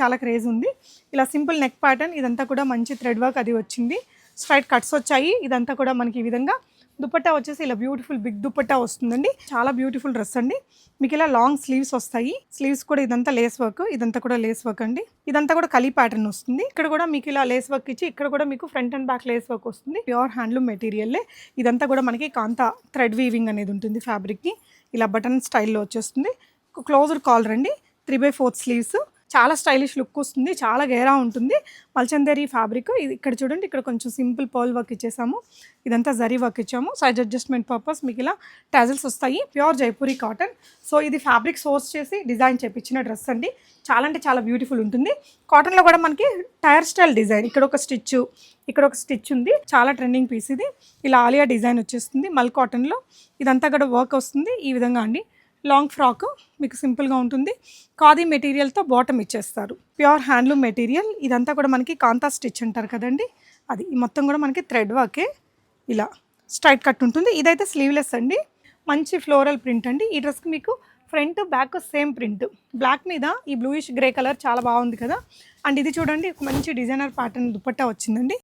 చాలా క్రేజ్ ఉంది. ఇలా సింపుల్ నెక్ ప్యాటర్న్ ఇదంతా కూడా మంచి థ్రెడ్ వర్క్ అది వచ్చింది. స్ట్రైట్ కట్స్ వచ్చాయి. ఇదంతా కూడా మనకి ఈ విధంగా దుపట్టా వచ్చేసి ఇలా బ్యూటిఫుల్ బిగ్ దుపట్టా వస్తుందండి. చాలా బ్యూటిఫుల్ డ్రెస్ అండి. మీకు ఇలా లాంగ్ స్లీవ్స్ వస్తాయి. స్లీవ్స్ కూడా ఇదంతా లేస్ వర్క్, ఇదంతా కూడా లేస్ వర్క్ అండి. ఇదంతా కూడా కలీ ప్యాటర్న్ వస్తుంది. ఇక్కడ కూడా మీకు ఇలా లేస్ వర్క్ ఇచ్చి ఇక్కడ కూడా మీకు front and back lace work వస్తుంది. Pure handloom material. ఇదంతా కూడా మనకి కాంతా థ్రెడ్ వీవింగ్ అనేది ఉంటుంది ఫ్యాబ్రిక్కి. ఇలా బటన్ స్టైల్లో వచ్చేస్తుంది. క్లోజ్డ్ కాలర్ అండి, 3/4 స్లీవ్స్. చాలా స్టైలిష్ లుక్ వస్తుంది, చాలా గేరా ఉంటుంది. మల్చందేరి ఫ్యాబ్రిక్. ఇది ఇక్కడ చూడండి, ఇక్కడ కొంచెం సింపుల్ పర్ల్ వర్క్ ఇచ్చేసాము. ఇదంతా జరీ వర్క్ ఇచ్చాము. సైజ్ అడ్జస్ట్మెంట్ పర్పస్ మీకు ఇలా టాజిల్స్ వస్తాయి. Pure Jaipuri cotton. సో ఇది ఫ్యాబ్రిక్ సోర్స్ చేసి డిజైన్ చేయించిన డ్రెస్ అండి. చాలా అంటే చాలా బ్యూటిఫుల్ ఉంటుంది. కాటన్లో కూడా మనకి టైర్ స్టైల్ డిజైన్, ఇక్కడ ఒక స్టిచ్, ఇక్కడ ఒక స్టిచ్ ఉంది. చాలా ట్రెండింగ్ పీస్ ఇది. ఇలా ఆలియా డిజైన్ వచ్చేస్తుంది మల్ కాటన్లో. ఇదంతా కూడా వర్క్ వస్తుంది ఈ విధంగా అండి. లాంగ్ ఫ్రాక్ మీకు సింపుల్గా ఉంటుంది. ఖాదీ మెటీరియల్తో బాటమ్ ఇచ్చేస్తారు. Pure handloom material. ఇదంతా కూడా మనకి కాంతా స్టిచ్ అంటారు కదండి, అది మొత్తం కూడా మనకి థ్రెడ్ వర్కే. ఇలా స్ట్రైట్ కట్ ఉంటుంది. ఇదైతే స్లీవ్లెస్ అండి. మంచి ఫ్లోరల్ ప్రింట్ అండి. ఈ డ్రెస్కి మీకు front back same print. Black మీద ఈ బ్లూయిష్ గ్రే కలర్ చాలా బాగుంది కదా. అండ్ ఇది చూడండి, ఒక మంచి డిజైనర్ ప్యాటర్న్ దుపట్టా వచ్చిందండి.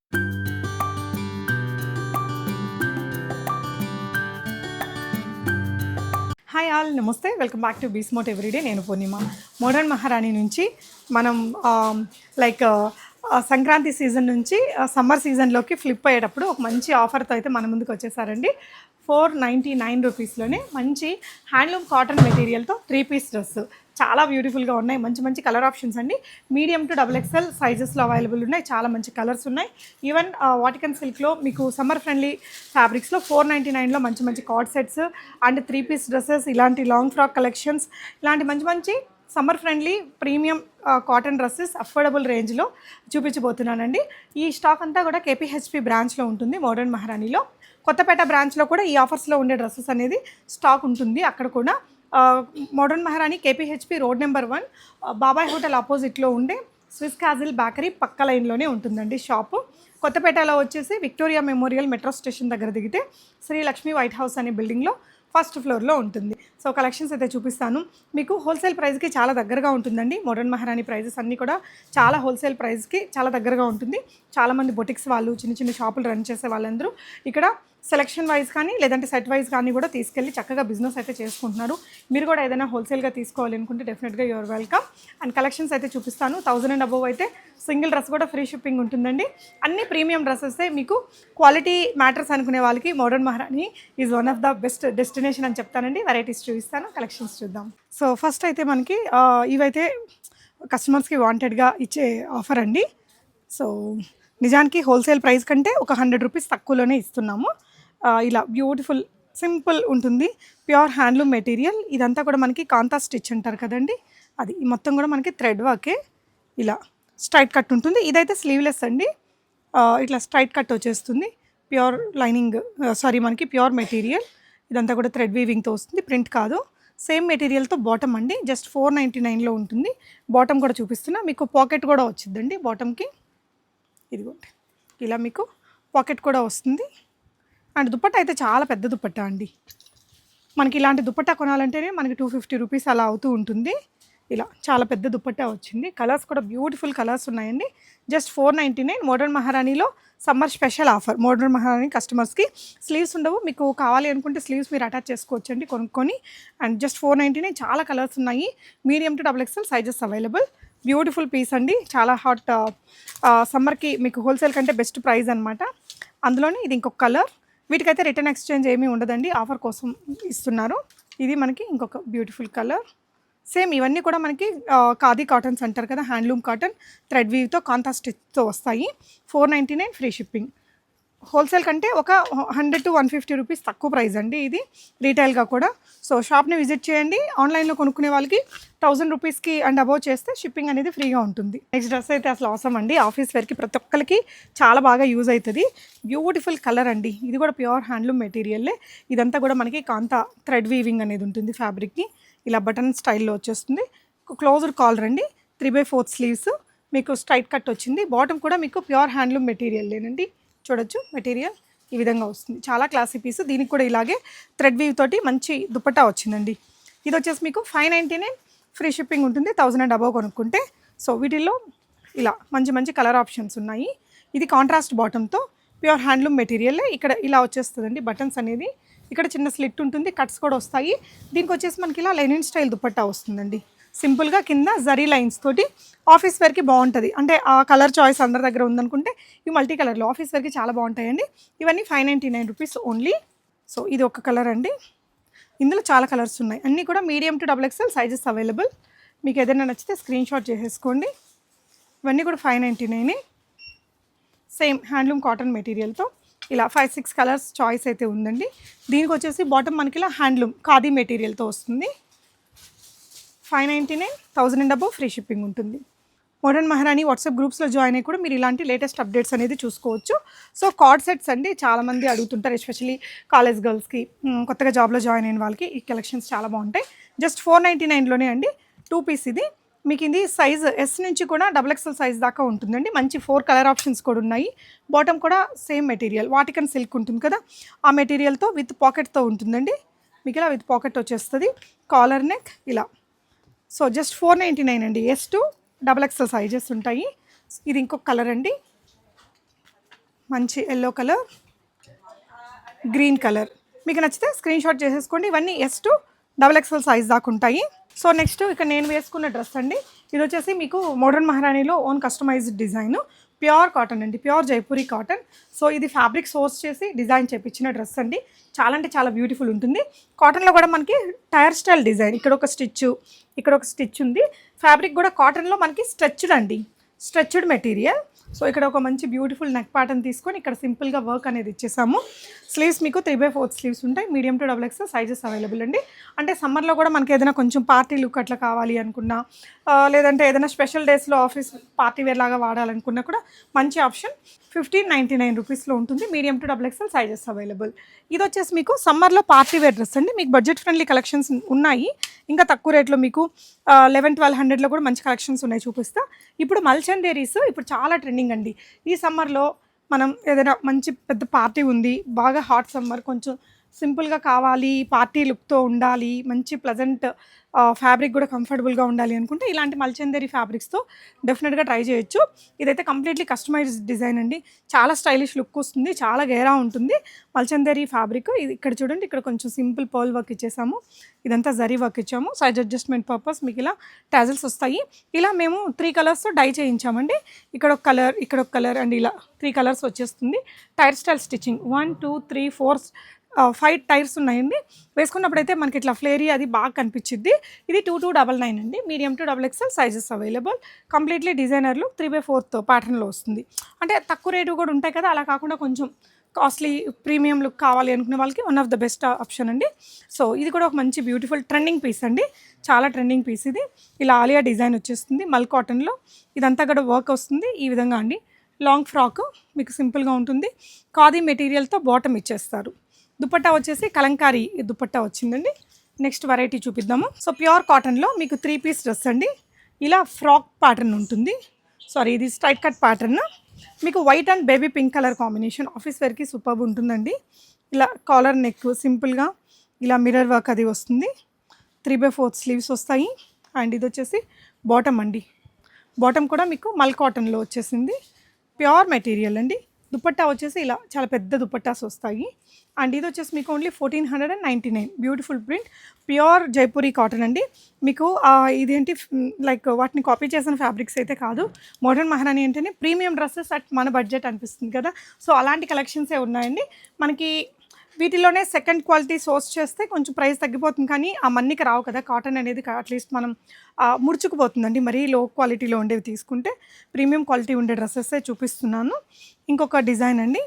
హాయ్ ఆల్, నమస్తే, welcome back to Be Smart Everyday. నేను పూర్ణిమ. మోడర్న్ మహారాణి నుంచి మనం లైక్ సంక్రాంతి సీజన్ నుంచి సమ్మర్ సీజన్లోకి ఫ్లిప్ అయ్యేటప్పుడు ఒక మంచి ఆఫర్తో అయితే మన ముందుకు వచ్చేసారండి. 499 రూపీస్లోనే మంచి హ్యాండ్లూమ్ కాటన్ మెటీరియల్తో 3 పీస్ డ్రెస్. చాలా బ్యూటిఫుల్గా ఉన్నాయి. మంచి మంచి కలర్ ఆప్షన్స్ అండి. మీడియం టు XXL సైజెస్లో అవైలబుల్ ఉన్నాయి. చాలా మంచి కలర్స్ ఉన్నాయి. ఈవెన్ వాటికన్ సిల్క్లో మీకు సమ్మర్ ఫ్రెండ్లీ ఫ్యాబ్రిక్స్లో 499లో మంచి మంచి cord sets and 3 piece dresses, ఇలాంటి లాంగ్ ఫ్రాక్ కలెక్షన్స్, ఇలాంటి మంచి మంచి summer friendly premium cotton dresses affordable రేంజ్లో చూపించబోతున్నానండి. ఈ స్టాక్ అంతా కూడా KPHP బ్రాంచ్లో ఉంటుంది, మోడర్న్ మహారాణిలో. కొత్తపేట బ్రాంచ్లో కూడా ఈ ఆఫర్స్లో ఉండే డ్రెస్సెస్ అనేది స్టాక్ ఉంటుంది. అక్కడ కూడా మోడర్న్ మహారాణి KPHP రోడ్ నెంబర్ 1 బాబాయ్ హోటల్ ఆపోజిట్లో ఉండే స్విస్ క్యాజిల్ బేకరీ పక్క లైన్లోనే ఉంటుందండి షాపు. కొత్తపేటలో వచ్చేసి విక్టోరియా మెమోరియల్ మెట్రో స్టేషన్ దగ్గర దిగితే శ్రీ లక్ష్మీ వైట్ హౌస్ అనే బిల్డింగ్లో ఫస్ట్ ఫ్లోర్లో ఉంటుంది. సో కలెక్షన్స్ అయితే చూపిస్తాను. మీకు హోల్సేల్ ప్రైస్కి చాలా దగ్గరగా ఉంటుందండి. మోడర్న్ మహారాణి ప్రైజెస్ అన్నీ కూడా చాలా హోల్సేల్ ప్రైస్కి చాలా దగ్గరగా ఉంటుంది. చాలామంది బొటిక్స్ వాళ్ళు, చిన్న చిన్న షాపులు రన్ చేసే వాళ్ళందరూ ఇక్కడ సెలెక్షన్ వైజ్ కానీ లేదంటే సెట్ వైజ్ కానీ కూడా తీసుకెళ్ళి చక్కగా బిజినెస్ అయితే చేసుకుంటున్నారు. మీరు కూడా ఏదైనా హోల్సేల్గా తీసుకోవాలి అనుకుంటే డెఫినెట్గా యువర్ వెల్కమ్. అండ్ కలెక్షన్స్ అయితే చూపిస్తాను. 1000 అండ్ అబోవ్ అయితే సింగిల్ డ్రెస్ కూడా ఫ్రీ షిప్పింగ్ ఉంటుందండి. అన్ని ప్రీమియం డ్రెస్సెస్. మీకు క్వాలిటీ మ్యాటర్స్ అనుకునే వాళ్ళకి మోడర్న్ మహారాణి is one of the best destination అని చెప్తానండి. వెరైటీస్ చూపిస్తాను, కలెక్షన్స్ చూద్దాం. సో ఫస్ట్ అయితే మనకి ఇవైతే కస్టమర్స్కి వాంటెడ్గా ఇచ్చే ఆఫర్ అండి. సో నిజానికి హోల్సేల్ ప్రైస్ కంటే ఒక 100 రూపీస్ తక్కువలోనే ఇస్తున్నాము. ఇలా బ్యూటిఫుల్ సింపుల్ ఉంటుంది. Pure handloom material. ఇదంతా కూడా మనకి కాంతా స్టిచ్ అంటారు కదండి, అది మొత్తం కూడా మనకి థ్రెడ్ వర్కే. ఇలా స్ట్రైట్ కట్ ఉంటుంది. ఇదైతే స్లీవ్లెస్ అండి. ఇట్లా స్ట్రైట్ కట్ వచ్చేస్తుంది. ప్యూర్ లైనింగ్ మనకి ప్యూర్ మెటీరియల్. ఇదంతా కూడా థ్రెడ్ వీవింగ్తో వస్తుంది, ప్రింట్ కాదు. సేమ్ మెటీరియల్తో బాటమ్ అండి. జస్ట్ 499లో ఉంటుంది. బాటమ్ కూడా చూపిస్తున్నా. మీకు పాకెట్ కూడా వచ్చిందండి బాటమ్కి. ఇదిగోండి, ఇలా మీకు పాకెట్ కూడా వస్తుంది. అండ్ దుపట్టా అయితే చాలా పెద్ద దుపట్టా అండి. మనకి ఇలాంటి దుపట్టా కొనాలంటేనే మనకి 250 రూపీస్ అలా అవుతూ ఉంటుంది. ఇలా చాలా పెద్ద దుపట్టా వచ్చింది. కలర్స్ కూడా బ్యూటిఫుల్ కలర్స్ ఉన్నాయండి. జస్ట్ 499. మోడర్న్ మహారాణిలో summer special offer. Modern Maharani కస్టమర్స్కి స్లీవ్స్ ఉండవు. మీకు కావాలి అనుకుంటే స్లీవ్స్ మీరు అటాచ్ చేసుకోవచ్చండి కొనుక్కొని. And just 499. చాలా కలర్స్ ఉన్నాయి. Medium to XXL sizes available. Beautiful piece అండి. చాలా హాట్ సమ్మర్కి మీకు హోల్సేల్ కంటే బెస్ట్ ప్రైస్ అనమాట. అందులోనే ఇది ఇంకొక కలర్. వీటికైతే రిటర్న్ ఎక్స్చేంజ్ ఏమీ ఉండదండి, ఆఫర్ కోసం ఇస్తున్నారు. ఇది మనకి ఇంకొక బ్యూటిఫుల్ కలర్. సేమ్ ఇవన్నీ కూడా మనకి ఖాదీ కాటన్స్ అంటారు కదా, హ్యాండ్లూమ్ కాటన్ థ్రెడ్ వీవ్తో కాంతా స్టిచ్తో వస్తాయి. 499 ఫ్రీ షిప్పింగ్. హోల్సేల్ కంటే ఒక 100 to 150 రూపీస్ తక్కువ ప్రైస్ అండి ఇది రీటైల్గా కూడా. సో షాప్ని విజిట్ చేయండి. ఆన్లైన్లో కొనుక్కునే వాళ్ళకి 1000 రూపీస్కి అండ్ అబోవ్ చేస్తే షిప్పింగ్ అనేది ఫ్రీగా ఉంటుంది. నెక్స్ట్ డ్రెస్ అయితే అసలు అవసరం అండి. ఆఫీస్ వేర్కి ప్రతి ఒక్కరికి చాలా బాగా యూజ్ అవుతుంది. బ్యూటిఫుల్ కలర్ అండి. ఇది కూడా ప్యూర్ హ్యాండ్లూమ్ మెటీరియల్లే. ఇదంతా కూడా మనకి కాంతా థ్రెడ్ వీవింగ్ అనేది ఉంటుంది ఫ్యాబ్రిక్కి. ఇలా బటన్ స్టైల్లో వచ్చేస్తుంది. క్లోజ్డ్ కాలర్ అండి, 3/4 స్లీవ్స్. మీకు స్ట్రైట్ కట్ వచ్చింది. బాటమ్ కూడా మీకు ప్యూర్ హ్యాండ్లూమ్ మెటీరియల్లేనండి. చూడొచ్చు, మెటీరియల్ ఈ విధంగా వస్తుంది. చాలా క్లాసీ పీస్. దీనికి కూడా ఇలాగే థ్రెడ్ వీవ్ తోటి మంచి దుపట్టా వచ్చిందండి. ఇది వచ్చేసి మీకు 599 ఫ్రీ షిప్పింగ్ ఉంటుంది. 1000 అండ్ అబోవ్ కొనుక్కుంటే. సో వీటిల్లో ఇలా మంచి మంచి కలర్ ఆప్షన్స్ ఉన్నాయి. ఇది కాంట్రాస్ట్ బాటంతో ప్యూర్ హ్యాండ్లూమ్ మెటీరియల్. ఇక్కడ ఇలా వచ్చేస్తుందండి బటన్స్ అనేది. ఇక్కడ చిన్న స్లిట్ ఉంటుంది, కట్స్ కూడా వస్తాయి. దీనికి వచ్చేసి మనకి ఇలా లెనిన్ స్టైల్ దుపట్టా వస్తుందండి. సింపుల్గా కింద జరీ లైన్స్ తోటి ఆఫీస్ వేర్కి బాగుంటుంది. అంటే ఆ కలర్ చాయిస్ అందరి దగ్గర ఉందనుకుంటే ఈ మల్టీ కలర్లో ఆఫీస్ వేర్కి చాలా బాగుంటాయండి. ఇవన్నీ 599 రూపీస్ ఓన్లీ. సో ఇది ఒక కలర్ అండి. ఇందులో చాలా కలర్స్ ఉన్నాయి. అన్నీ కూడా medium to XXL sizes available. మీకు ఏదైనా నచ్చితే స్క్రీన్ షాట్ చేసేసుకోండి. ఇవన్నీ కూడా 599. సేమ్ హ్యాండ్లూమ్ కాటన్ మెటీరియల్తో ఇలా 5-6 కలర్స్ చాయిస్ అయితే ఉందండి. దీనికి వచ్చేసి బాటమ్ మనకి ఇలా హ్యాండ్లూమ్ ఖాదీ మెటీరియల్తో వస్తుంది. 599, 1000 అండ్ అబోవ్ ఫ్రీ షిప్పింగ్ ఉంటుంది. మోడర్న్ మహారాణి వాట్సాప్ గ్రూప్స్లో జాయిన్ అయ్యి కూడా మీరు ఇలాంటి లేటెస్ట్ అప్డేట్స్ అనేది చూసుకోవచ్చు. సో కార్డ్ సెట్స్ అండి చాలామంది అడుగుతుంటారు, ఎస్పెషల్లీ కాలేజ్ గర్ల్స్కి, కొత్తగా జాబ్లో జాయిన్ అయిన వాళ్ళకి ఈ కలెక్షన్స్ చాలా బాగుంటాయి. జస్ట్ 499లోనే అండి. 2 పీస్ ఇది. మీకు ఇది సైజ్ ఎస్ నుంచి కూడా XXL సైజ్ దాకా ఉంటుందండి. మంచి 4 కలర్ ఆప్షన్స్ కూడా ఉన్నాయి. బాటమ్ కూడా సేమ్ మెటీరియల్ వాటికన్ సిల్క్ ఉంటుంది కదా, ఆ మెటీరియల్తో విత్ పాకెట్తో ఉంటుందండి. మీకు ఇలా విత్ పాకెట్ వచ్చేస్తుంది. కాలర్ నెక్ ఇలా. సో జస్ట్ 499 అండి. ఎస్ టు XXL సైజెస్ ఉంటాయి. ఇది ఇంకొక కలర్ అండి, మంచి ఎల్లో కలర్, గ్రీన్ కలర్. మీకు నచ్చితే స్క్రీన్ షాట్ చేసేసుకోండి. ఇవన్నీ ఎస్ టు XXL సైజ్ దాకా ఉంటాయి. సో నెక్స్ట్ ఇక్కడ నేను వేసుకున్న డ్రెస్ అండి. ఇది వచ్చేసి మీకు మోడర్న్ మహారాణిలో own customised design, pure cotton అండి, ప్యూర్ జైపూరి కాటన్. సో ఇది ఫ్యాబ్రిక్ సోర్స్ చేసి డిజైన్ చేయించిన డ్రెస్ అండి. చాలా అంటే చాలా బ్యూటిఫుల్ ఉంటుంది. కాటన్లో కూడా మనకి టైర్ స్టైల్ డిజైన్, ఇక్కడ ఒక స్టిచ్, ఇక్కడ ఒక స్టిచ్ ఉంది. ఫ్యాబ్రిక్ కూడా కాటన్లో మనకి స్ట్రెచ్డ్ అండి, స్ట్రెచ్డ్ మెటీరియల్. సో ఇక్కడ ఒక మంచి బ్యూటిఫుల్ నెక్ ప్యాటర్న్ తీసుకొని ఇక్కడ సింపుల్గా వర్క్ అనేది ఇచ్చేసాము. స్లీవ్స్ మీకు 3/4 స్లీవ్స్ ఉంటాయి. Medium to XXL sizes available అండి. అంటే సమ్మర్లో కూడా మనకి ఏదైనా కొంచెం పార్టీ లుక్ అట్లా కావాలి అనుకున్నా, లేదంటే ఏదైనా స్పెషల్ డేస్లో ఆఫీస్ పార్టీ వేర్ లాగా వాడాలనుకున్నా కూడా మంచి ఆప్షన్. 1599 రూపీస్లో ఉంటుంది. Medium to XXL sizes available. ఇది వచ్చేసి మీకు సమ్మర్లో పార్టీ వేర్ డ్రెస్ అండి. మీకు బడ్జెట్ ఫ్రెండ్లీ కలెక్షన్స్ ఉన్నాయి. ఇంకా తక్కువ రేట్లో మీకు 1100-1200లో కూడా మంచి కలెక్షన్స్ ఉన్నాయి, చూపిస్తా. ఇప్పుడు మల్చందేరీస్ ఇప్పుడు చాలా ట్రెండింగ్ అండి. ఈ సమ్మర్లో మనం ఏదైనా మంచి పెద్ద పార్టీ ఉంది, బాగా హాట్ సమ్మర్, కొంచెం సింపుల్గా కావాలి, పార్టీ లుక్తో ఉండాలి, మంచి ప్లజెంట్ ఫ్యాబ్రిక్ కూడా కంఫర్టబుల్గా ఉండాలి అనుకుంటే ఇలాంటి మల్చందేరి ఫ్యాబ్రిక్స్తో డెఫినెట్గా ట్రై చేయొచ్చు. ఇదైతే కంప్లీట్లీ కస్టమైజ్డ్ డిజైన్ అండి. చాలా స్టైలిష్ లుక్ వస్తుంది, చాలా గేరా ఉంటుంది మల్చందేరి ఫ్యాబ్రిక్. ఇది ఇక్కడ చూడండి, ఇక్కడ కొంచెం సింపుల్ పర్ల్ వర్క్ ఇచ్చేసాము, ఇదంతా జరీ వర్క్ ఇచ్చాము. సైజ్ అడ్జస్ట్మెంట్ పర్పస్ మీకు ఇలా టాజిల్స్ వస్తాయి. ఇలా మేము 3 కలర్స్తో డై చేయించామండి. ఇక్కడ ఒక కలర్, ఇక్కడ ఒక కలర్ అండ్ ఇలా 3 కలర్స్ వచ్చేస్తుంది. టైర్ స్టైల్ స్టిచ్చింగ్ 1 2 3 4 5 టైర్స్ ఉన్నాయండి. వేసుకున్నప్పుడైతే మనకి ఇట్లా ఫ్లేరీ అది బాగా కనిపించింది. ఇది 2299 అండి. Medium to XXL sizes available. Completely డిజైనర్లు 3/4 ప్యాటర్న్లో వస్తుంది. అంటే తక్కువ రేటు కూడా ఉంటాయి కదా, అలా కాకుండా కొంచెం కాస్ట్లీ ప్రీమియం లుక్ కావాలి అనుకునే వాళ్ళకి one of the best option అండి. సో ఇది కూడా ఒక మంచి బ్యూటిఫుల్ ట్రెండింగ్ పీస్ అండి, చాలా ట్రెండింగ్ పీస్ ఇది. ఇలా ఆలియా డిజైన్ వచ్చేస్తుంది మల్ కాటన్లో. ఇదంతా కూడా వర్క్ వస్తుంది ఈ విధంగా అండి. లాంగ్ ఫ్రాక్ మీకు సింపుల్గా ఉంటుంది. ఖాదీ మెటీరియల్తో బాటమ్ ఇచ్చేస్తారు. దుపట్టా వచ్చేసి కలంకారీ దుపట్టా వచ్చిందండి. నెక్స్ట్ వెరైటీ చూపిద్దాము. సో ప్యూర్ కాటన్లో మీకు 3 పీస్ డ్రెస్ అండి. ఇలా ఫ్రాక్ ప్యాటర్న్ ఉంటుంది. సారీ, ఇది స్ట్రైట్ కట్ ప్యాటర్న్. మీకు white and baby pink colour combination office వేర్కి సూపర్బ్ ఉంటుందండి. ఇలా కాలర్ నెక్ సింపుల్గా ఇలా మిర్రర్ వర్క్ అది వస్తుంది. 3/4 స్లీవ్స్ వస్తాయి. అండ్ ఇది వచ్చేసి బాటమ్ అండి. బాటమ్ కూడా మీకు మల్ కాటన్లో వచ్చేసింది. ప్యూర్ మెటీరియల్ అండి. దుపట్టా వచ్చేసి ఇలా చాలా పెద్ద దుపట్టాస్ వస్తాయి. అండ్ ఇది వచ్చేసి మీకు only 1499. Beautiful print, pure Jaipuri cotton అండి. మీకు ఇదేంటి లైక్ వాటిని కాపీ చేసిన ఫ్యాబ్రిక్స్ అయితే కాదు. మోడర్న్ మహారాణి అంటేనే ప్రీమియం డ్రెస్సెస్ అట్ మన బడ్జెట్ అనిపిస్తుంది కదా. సో అలాంటి కలెక్షన్సే ఉన్నాయండి మనకి. వీటిలోనే సెకండ్ క్వాలిటీ సోర్స్ చేస్తే కొంచెం ప్రైస్ తగ్గిపోతుంది, కానీ ఆ మన్నీకి రావు కదా. కాటన్ అనేది అట్లీస్ట్ మనం ముడుచుకుపోతుందండి. మరీ లో క్వాలిటీలో ఉండేవి తీసుకుంటే ప్రీమియం క్వాలిటీ ఉండే డ్రెస్సెస్సే చూపిస్తున్నాను. ఇంకొక డిజైన్ అండి,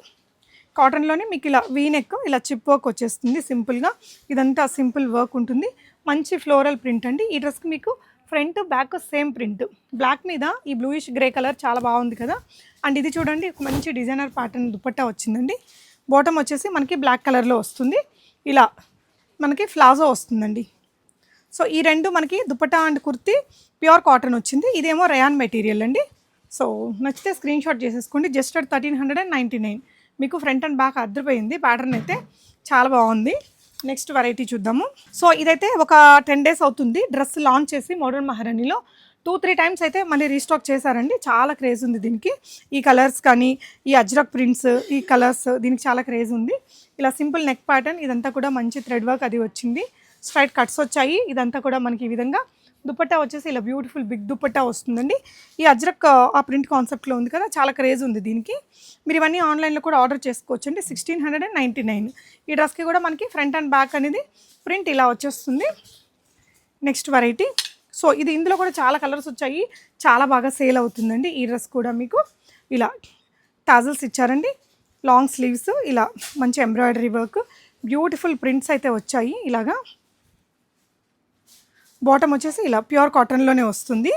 కాటన్లోనే మీకు ఇలా వీనెక్ ఇలా చిప్ వర్క్ వచ్చేస్తుంది సింపుల్గా. ఇదంతా సింపుల్ వర్క్ ఉంటుంది. మంచి ఫ్లోరల్ ప్రింట్ అండి. ఈ డ్రెస్కి మీకు front back same print, black మీద ఈ బ్లూయిష్ గ్రే కలర్ చాలా బాగుంది కదా. అండ్ ఇది చూడండి, ఒక మంచి డిజైనర్ ప్యాటర్న్ దుపట్టా వచ్చిందండి. బాటమ్ వచ్చేసి మనకి బ్లాక్ కలర్లో వస్తుంది. ఇలా మనకి ఫ్లాజో వస్తుందండి. సో ఈ రెండు మనకి dupatta and kurti pure cotton వచ్చింది. ఇదేమో రయాన్ మెటీరియల్ అండి. సో నచ్చితే స్క్రీన్ షాట్ చేసేసుకోండి. జస్ట్ 1399. మీకు ఫ్రంట్ అండ్ బ్యాక్ అద్దరిపోయింది. ప్యాటర్న్ అయితే చాలా బాగుంది. నెక్స్ట్ వెరైటీ చూద్దాము. సో ఇదైతే ఒక 10 days అవుతుంది డ్రెస్ లాంచ్ చేసి మోడర్న్ మహారాణిలో. 2-3 టైమ్స్ అయితే మళ్ళీ రీస్టాక్ చేశారండి. చాలా క్రేజ్ ఉంది దీనికి. ఈ కలర్స్ కానీ, ఈ అజ్రక్ ప్రింట్స్, ఈ కలర్స్ దీనికి చాలా క్రేజ్ ఉంది. ఇలా సింపుల్ నెక్ ప్యాటర్న్, ఇదంతా కూడా మంచి థ్రెడ్ వర్క్ అది వచ్చింది. స్ట్రైట్ కట్స్ వచ్చాయి. ఇదంతా కూడా మనకి ఈ విధంగా దుపట్టా వచ్చేసి ఇలా బ్యూటిఫుల్ బిగ్ దుపట్టా వస్తుందండి. ఈ అజ్రక్ ఆ ప్రింట్ కాన్సెప్ట్లో ఉంది కదా, చాలా క్రేజ్ ఉంది దీనికి. మీరు ఇవన్నీ ఆన్లైన్లో కూడా ఆర్డర్ చేసుకోవచ్చు అండి. 1699. ఈ డ్రెస్కి కూడా మనకి ఫ్రంట్ అండ్ బ్యాక్ అనేది ప్రింట్ ఇలా వచ్చేస్తుంది. Next variety. సో ఇది ఇందులో కూడా చాలా కలర్స్ వచ్చాయి, చాలా బాగా సేల్ అవుతుందండి. ఈ డ్రెస్ కూడా మీకు ఇలా టాజల్స్ ఇచ్చారండి, లాంగ్ స్లీవ్స్, ఇలా మంచి ఎంబ్రాయిడరీ వర్క్, బ్యూటిఫుల్ ప్రింట్స్ అయితే వచ్చాయి. ఇలాగా బాటమ్ వచ్చేసి ఇలా ప్యూర్ కాటన్లోనే వస్తుంది.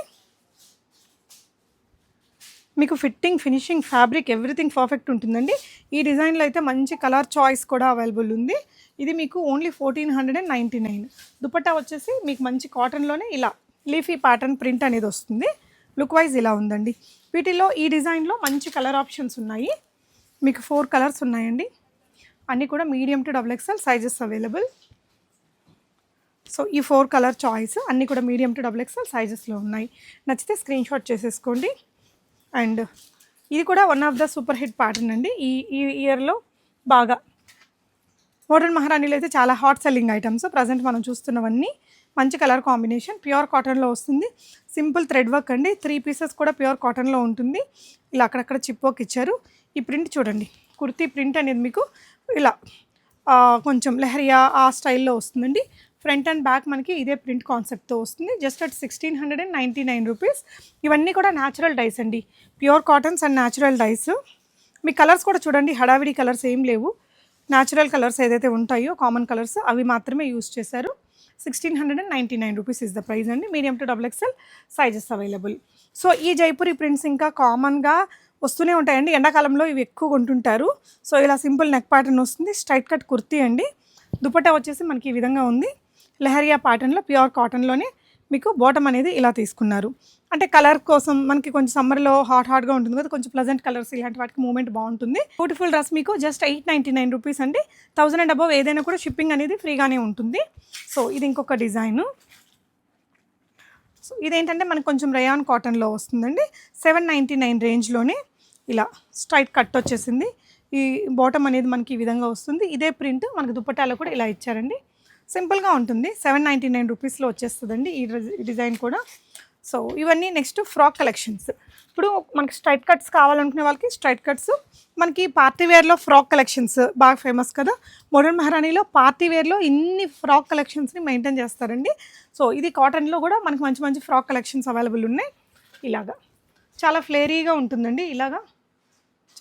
మీకు fitting, finishing, fabric everything perfect ఉంటుందండి. ఈ డిజైన్లో అయితే మంచి కలర్ చాయిస్ కూడా అవైలబుల్ ఉంది. ఇది మీకు ఓన్లీ 1499. దుపట్టా వచ్చేసి మీకు మంచి కాటన్లోనే ఇలా లీఫీ ప్యాటర్న్ ప్రింట్ అనేది వస్తుంది. లుక్ వైజ్ ఇలా ఉందండి. వీటిలో ఈ డిజైన్లో మంచి కలర్ ఆప్షన్స్ ఉన్నాయి. మీకు 4 కలర్స్ ఉన్నాయండి. అన్నీ కూడా medium to XXL sizes available. So ఈ 4 కలర్ చాయిస్ అన్నీ కూడా మీడియం టు XXL సైజెస్లో ఉన్నాయి. నచ్చితే స్క్రీన్ షాట్ చేసేసుకోండి. అండ్ ఇది కూడా one of the super hit pattern అండి. ఈ ఇయర్లో బాగా మోడర్న్ మహారాణిలో అయితే చాలా హాట్ సెల్లింగ్ ఐటమ్స్. ప్రజెంట్ మనం చూస్తున్నవన్నీ మంచి కలర్ కాంబినేషన్, ప్యూర్ కాటన్లో వస్తుంది. సింపుల్ థ్రెడ్ వర్క్ అండి. 3 పీసెస్ కూడా ప్యూర్ కాటన్లో ఉంటుంది. ఇలా అక్కడక్కడ చిప్ వర్క్ ఇచ్చారు. ఈ ప్రింట్ చూడండి, కుర్తీ ప్రింట్ అనేది మీకు ఇలా కొంచెం లెహరియా ఆ స్టైల్లో వస్తుందండి. ఫ్రంట్ అండ్ బ్యాక్ మనకి ఇదే ప్రింట్ కాన్సెప్ట్తో వస్తుంది. Just at 1699 rupees. ఇవన్నీ కూడా న్యాచురల్ డైస్ అండి, pure cottons and natural dice. Me colours కూడా చూడండి, హడావిడి కలర్స్ ఏం లేవు. న్యాచురల్ కలర్స్ ఏదైతే ఉంటాయో కామన్ కలర్స్ అవి మాత్రమే యూస్ చేశారు. 1699 రూపీస్ ఇస్ ద ప్రైస్ అండి. Medium to XXL sizes available. So ఈ జైపూరి ప్రింట్స్ ఇంకా కామన్గా వస్తూనే ఉంటాయండి. ఎండాకాలంలో ఇవి ఎక్కువ కొంటుంటారు. సో ఇలా సింపుల్ నెక్ ప్యాటర్న్ వస్తుంది. స్ట్రైట్ కట్ కుర్తీ అండి. దుపట్టా వచ్చేసి మనకి ఈ విధంగా ఉంది. లెహరియా ప్యాటర్న్లో ప్యూర్ కాటన్లోనే మీకు బాటమ్ అనేది ఇలా తీసుకున్నారు. అంటే కలర్ కోసం మనకి కొంచెం సమ్మర్లో హాట్గా ఉంటుంది కదా, కొంచెం ప్లజెంట్ కలర్స్ ఇలాంటి వాటికి మూమెంట్ బాగుంటుంది. బ్యూటిఫుల్ డ్రెస్ మీకు జస్ట్ 899 రూపీస్ అండి. 1000 అండ్ అబవ్ ఏదైనా కూడా షిప్పింగ్ అనేది ఫ్రీగానే ఉంటుంది. సో ఇది ఇంకొక డిజైను. సో ఇదేంటంటే మనకు కొంచెం రయాన్ కాటన్లో వస్తుందండి. 799 రేంజ్లోనే ఇలా స్ట్రైట్ కట్ వచ్చేసింది. ఈ బాటమ్ అనేది మనకి ఈ విధంగా వస్తుంది. ఇదే ప్రింట్ మనకి దుపట్టాలో కూడా ఇలా ఇచ్చారండి. సింపుల్గా ఉంటుంది. 799 రూపీస్లో వచ్చేస్తుందండి ఈ డిజైన్ కూడా. సో ఇవన్నీ నెక్స్ట్ ఫ్రాక్ కలెక్షన్స్. ఇప్పుడు మనకి స్ట్రైట్ కట్స్ కావాలనుకునే వాళ్ళకి స్ట్రైట్ కట్స్, మనకి పార్టీ వేర్లో ఫ్రాక్ కలెక్షన్స్ బాగా ఫేమస్ కదా. మోడర్న్ మహారాణిలో పార్టీ వేర్లో ఇన్ని ఫ్రాక్ కలెక్షన్స్ని మెయింటైన్ చేస్తారండి. సో ఇది కాటన్లో కూడా మనకి మంచి మంచి ఫ్రాక్ కలెక్షన్స్ అవైలబుల్ ఉన్నాయి. ఇలాగా చాలా ఫ్లేరీగా ఉంటుందండి. ఇలాగా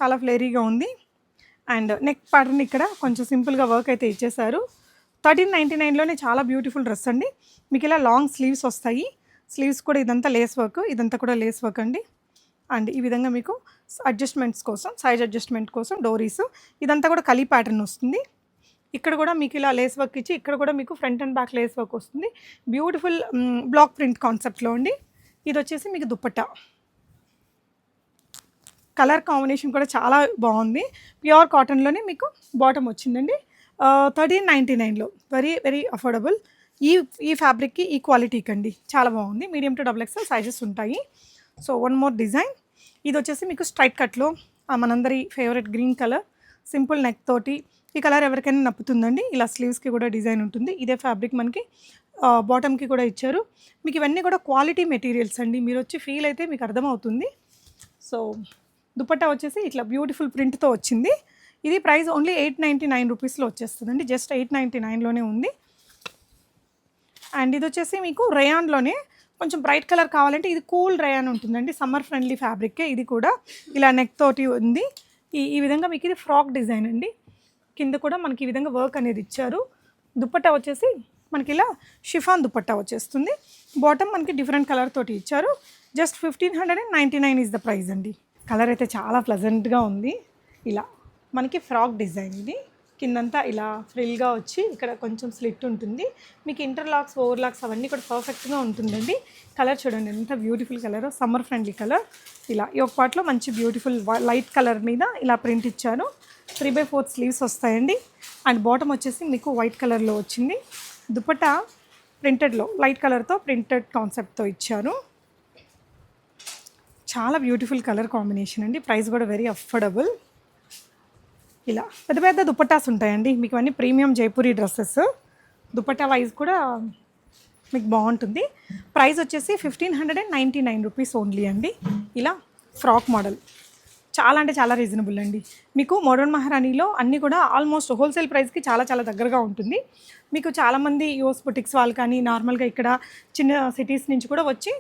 చాలా ఫ్లేరీగా ఉంది. అండ్ నెక్ ప్యాటర్న్ ఇక్కడ కొంచెం సింపుల్గా వర్క్ అయితే ఇచ్చేసారు. 1399లోనే చాలా బ్యూటిఫుల్ డ్రెస్ అండి. మీకు ఇలా లాంగ్ స్లీవ్స్ వస్తాయి. స్లీవ్స్ కూడా ఇదంతా లేస్ వర్క్, ఇదంతా కూడా లేస్ వర్క్ అండి. అండ్ ఈ విధంగా మీకు అడ్జస్ట్మెంట్స్ కోసం, సైజ్ అడ్జస్ట్మెంట్ కోసం డోరీస్, ఇదంతా కూడా కలీ ప్యాటర్న్ వస్తుంది. ఇక్కడ కూడా మీకు ఇలా లేస్ వర్క్ ఇచ్చి ఇక్కడ కూడా మీకు front and back lace work వస్తుంది. బ్యూటిఫుల్ బ్లాక్ ప్రింట్ కాన్సెప్ట్లో అండి. ఇది వచ్చేసి మీకు దుపట్టా. కలర్ కాంబినేషన్ కూడా చాలా బాగుంది. ప్యూర్ కాటన్లోనే మీకు బాటమ్ వచ్చిందండి. 1399లో వెరీ వెరీ అఫోర్డబుల్. ఈ ఫ్యాబ్రిక్కి ఈ క్వాలిటీకి అండి చాలా బాగుంది. మీడియం టు XXL సైజెస్ ఉంటాయి. So one more design. ఇది వచ్చేసి మీకు స్ట్రైట్ కట్లో మనందరి favourite green colour, simple neck తోటి. ఈ కలర్ ఎవరికైనా నప్పుతుందండి. ఇలా స్లీవ్స్కి కూడా డిజైన్ ఉంటుంది. ఇదే ఫ్యాబ్రిక్ మనకి బాటమ్కి కూడా ఇచ్చారు. మీకు ఇవన్నీ కూడా క్వాలిటీ మెటీరియల్స్ అండి. మీరు వచ్చి ఫీల్ అయితే మీకు అర్థమవుతుంది. సో దుపట్టా వచ్చేసి ఇట్లా బ్యూటిఫుల్ ప్రింట్తో వచ్చింది. ఇది ప్రైస్ ఓన్లీ 899 రూపీస్లో వచ్చేస్తుందండి. జస్ట్ 899లోనే ఉంది. అండ్ ఇది వచ్చేసి మీకు రేయాన్లోనే కొంచెం బ్రైట్ కలర్ కావాలంటే ఇది కూల్ రేయాన్ ఉంటుందండి. సమ్మర్ ఫ్రెండ్లీ ఫ్యాబ్రిక్కే. ఇది కూడా ఇలా నెక్ తోటి ఉంది. ఈ విధంగా మీకు ఇది ఫ్రాక్ డిజైన్ అండి. కింద కూడా మనకి ఈ విధంగా వర్క్ అనేది ఇచ్చారు. దుపట్టా వచ్చేసి మనకి ఇలా షిఫాన్ దుపట్టా వచ్చేస్తుంది. బాటమ్ మనకి డిఫరెంట్ కలర్ తోటి ఇచ్చారు. జస్ట్ 1599 ఈజ్ ద ప్రైస్ అండి. కలర్ అయితే చాలా ప్లెజెంట్గా ఉంది. ఇలా మనకి ఫ్రాక్ డిజైన్ ఇది. కిందంతా ఇలా ఫ్రిల్గా వచ్చి ఇక్కడ కొంచెం స్లిట్ ఉంటుంది. మీకు ఇంటర్లాక్స్, ఓవర్లాక్స్ అవన్నీ కూడా పర్ఫెక్ట్గా ఉంటుందండి. కలర్ చూడండి ఎంత beautiful colour, summer friendly colour. ఇలా ఈ ఒక పార్ట్లో మంచి బ్యూటిఫుల్ లైట్ కలర్ మీద ఇలా ప్రింట్ ఇచ్చారు. 3/4 స్లీవ్స్ వస్తాయండి. అండ్ బాటమ్ వచ్చేసి మీకు వైట్ కలర్లో వచ్చింది. దుపట్టా ప్రింటెడ్లో లైట్ కలర్తో ప్రింటెడ్ కాన్సెప్ట్తో ఇచ్చారు. చాలా బ్యూటిఫుల్ కలర్ కాంబినేషన్ అండి. ప్రైస్ కూడా వెరీ అఫోర్డబుల్. ఇలా పెద్ద పెద్ద దుపట్టాస్ ఉంటాయండి మీకు, అన్నీ premium Jaipuri dresses. Dupatta wise కూడా మీకు బాగుంటుంది. ప్రైస్ వచ్చేసి 1599 రూపీస్ ఓన్లీ అండి. ఇలా ఫ్రాక్ మోడల్ చాలా అంటే చాలా రీజనబుల్ అండి. మీకు మోడర్న్ మహారాణిలో అన్నీ కూడా ఆల్మోస్ట్ హోల్సేల్ ప్రైస్కి చాలా చాలా దగ్గరగా ఉంటుంది. మీకు చాలామంది యూఎస్ బుటిక్స్ వాళ్ళు కానీ నార్మల్గా ఇక్కడ చిన్న సిటీస్ నుంచి కూడా వచ్చి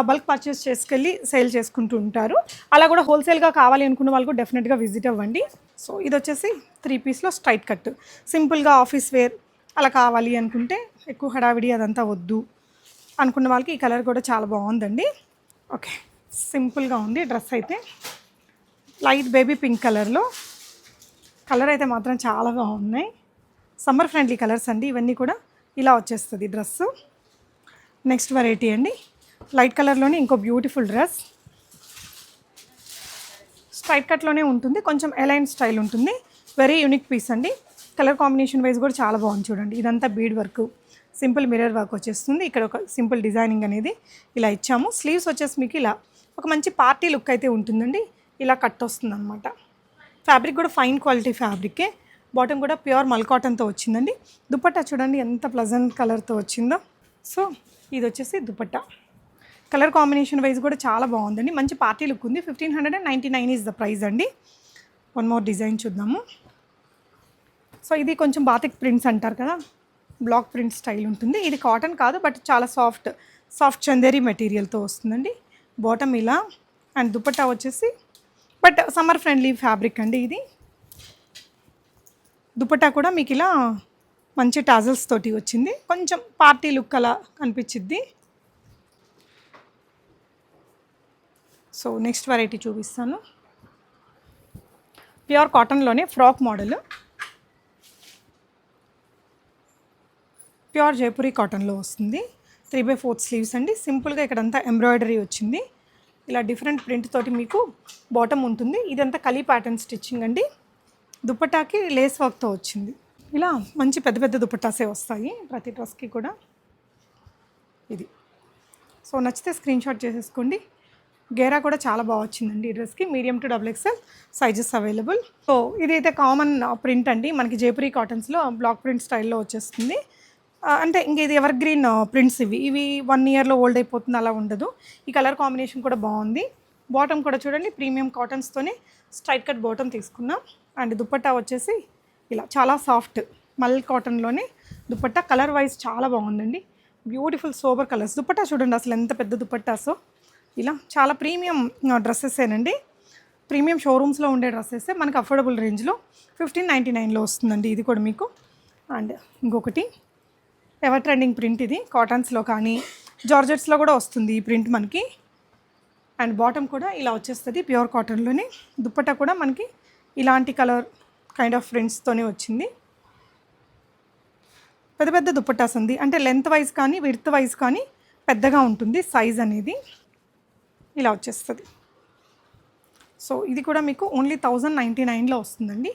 బల్క్ పర్చేస్ చేసుకెళ్ళి సేల్ చేసుకుంటూ ఉంటారు. అలా కూడా హోల్సేల్గా కావాలి అనుకున్న వాళ్ళు కూడా డెఫినెట్గా విజిట్ అవ్వండి. సో ఇది వచ్చేసి 3 పీస్లో స్ట్రైట్ కట్, సింపుల్గా ఆఫీస్ వేర్ అలా కావాలి అనుకుంటే, ఎక్కువ హడావిడి అదంతా వద్దు అనుకున్న వాళ్ళకి ఈ కలర్ కూడా చాలా బాగుందండి. ఓకే, సింపుల్గా ఉంది డ్రెస్ అయితే. లైట్ బేబీ పింక్ కలర్లో, కలర్ అయితే మాత్రం చాలా బాగున్నాయి. సమ్మర్ ఫ్రెండ్లీ కలర్స్ అండి ఇవన్నీ కూడా. ఇలా వచ్చేస్తుంది డ్రెస్సు. నెక్స్ట్ వెరైటీ అండి, లైట్ కలర్లోనే ఇంకో బ్యూటిఫుల్ డ్రెస్. స్ట్రైట్ కట్లోనే ఉంటుంది, కొంచెం ఎలైన్ స్టైల్ ఉంటుంది. వెరీ యూనిక్ పీస్ అండి. కలర్ కాంబినేషన్ వైజ్ కూడా చాలా బాగుంది చూడండి. ఇదంతా bead work, simple mirror work వచ్చేస్తుంది. ఇక్కడ ఒక సింపుల్ డిజైనింగ్ అనేది ఇలా ఇచ్చాము. స్లీవ్స్ వచ్చేసి మీకు ఇలా ఒక మంచి పార్టీ లుక్ అయితే ఉంటుందండి. ఇలా కట్ వస్తుంది అనమాట. ఫ్యాబ్రిక్ కూడా ఫైన్ క్వాలిటీ ఫ్యాబ్రికే. బాటమ్ కూడా ప్యూర్ మల్ కాటన్తో వచ్చిందండి. దుపట్టా చూడండి ఎంత ప్లజెంట్ కలర్తో వచ్చిందో. సో ఇది వచ్చేసి దుపట్టా. కలర్ కాంబినేషన్ వైజ్ కూడా చాలా బాగుందండి. మంచి పార్టీ లుక్ ఉంది. 1599 ఈజ్ ద ప్రైస్ అండి. వన్ మోర్ డిజైన్ చూద్దాము. సో ఇది కొంచెం బాతిక్ ప్రింట్స్ అంటారు కదా, బ్లాక్ ప్రింట్ స్టైల్ ఉంటుంది. ఇది కాటన్ కాదు బట్ చాలా సాఫ్ట్ చందేరి మెటీరియల్తో వస్తుందండి. బాటమ్ ఇలా అండ్ దుపట్టా వచ్చేసి బట్ సమ్మర్ ఫ్రెండ్లీ ఫ్యాబ్రిక్ అండి ఇది. దుపట్టా కూడా మీకు ఇలా మంచి టాజల్స్ తోటి వచ్చింది. కొంచెం పార్టీ లుక్ అలా కనిపించిద్ది. సో నెక్స్ట్ వెరైటీ చూపిస్తాను. ప్యూర్ కాటన్లోనే ఫ్రాక్ మోడల్, ప్యూర్ జైపూరి కాటన్లో వస్తుంది. 3/4 స్లీవ్స్ అండి. సింపుల్గా ఇక్కడంతా ఎంబ్రాయిడరీ వచ్చింది. ఇలా డిఫరెంట్ ప్రింట్ తోటి మీకు బాటమ్ ఉంటుంది. ఇదంతా కలీ ప్యాటర్న్ స్టిచ్చింగ్ అండి. దుపట్టాకి లేస్ వర్క్తో వచ్చింది. ఇలా మంచి పెద్ద పెద్ద దుపట్టాసే వస్తాయి ప్రతి డ్రెస్కి కూడా. ఇది సో నచ్చితే స్క్రీన్ షాట్ చేసేసుకోండి. గేరా కూడా చాలా బాగా వచ్చిందండి ఈ డ్రెస్కి. Medium to XXL sizes available. So ఇదైతే కామన్ ప్రింట్ అండి మనకి జైపూరి కాటన్స్లో బ్లాక్ ప్రింట్ స్టైల్లో వచ్చేస్తుంది. అంటే ఇంక ఇది ఎవర్ గ్రీన్ ప్రింట్స్. ఇవి 1 ఇయర్లో ఓల్డ్ అయిపోతుంది అలా ఉండదు. ఈ కలర్ కాంబినేషన్ కూడా బాగుంది. బాటమ్ కూడా చూడండి ప్రీమియం కాటన్స్తోనే స్ట్రైట్ కట్ బాటమ్ తీసుకున్నాం. అండ్ దుపట్టా వచ్చేసి ఇలా చాలా సాఫ్ట్ మల్ కాటన్లోనే దుపట్టా. కలర్ వైజ్ చాలా బాగుందండి. Beautiful sober colours. దుపట్టా చూడండి అసలు ఎంత పెద్ద దుపట్టాసో. ఇలా చాలా ప్రీమియం డ్రెస్సెసేనండి. ప్రీమియం షోరూమ్స్లో ఉండే డ్రెస్సెస్ మనకు అఫోర్డబుల్ రేంజ్లో 1599లో వస్తుందండి ఇది కూడా మీకు. అండ్ ఇంకొకటి ఎవర్ ట్రెండింగ్ ప్రింట్ ఇది. కాటన్స్లో కానీ జార్జెట్స్లో కూడా వస్తుంది ఈ ప్రింట్ మనకి. అండ్ బాటమ్ కూడా ఇలా వచ్చేస్తుంది ప్యూర్ కాటన్లోనే. దుపట్టా కూడా మనకి ఇలాంటి కలర్ కైండ్ ఆఫ్ ప్రింట్స్తోనే వచ్చింది. పెద్ద పెద్ద దుపట్టాస్ ఉంది, అంటే లెంత్ వైజ్ కానీ విడ్త్ వైజ్ కానీ పెద్దగా ఉంటుంది సైజ్ అనేది. ఇలా వచ్చేస్తుంది. సో ఇది కూడా మీకు ఓన్లీ 1099లో వస్తుందండి.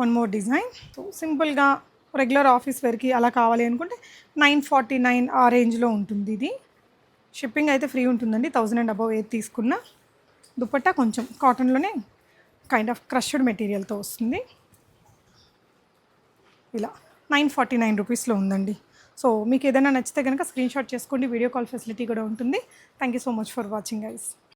One more design. సో సింపుల్గా రెగ్యులర్ ఆఫీస్ వేర్కి అలా కావాలి అనుకుంటే 949 ఆ రేంజ్లో ఉంటుంది ఇది. షిప్పింగ్ అయితే ఫ్రీ ఉంటుందండి 1000 అండ్ అబవ్ ఏది తీసుకున్నా. దుపట్టా కొంచెం కాటన్లోనే కైండ్ ఆఫ్ క్రష్డ్ మెటీరియల్తో వస్తుంది. ఇలా 949 రూపీస్లో ఉందండి. సో మీకు ఏదైనా నచ్చితే కనుక స్క్రీన్ షాట్ చేసుకోండి. వీడియో కాల్ ఫెసిలిటీ కూడా ఉంటుంది. Thank you so much for watching guys.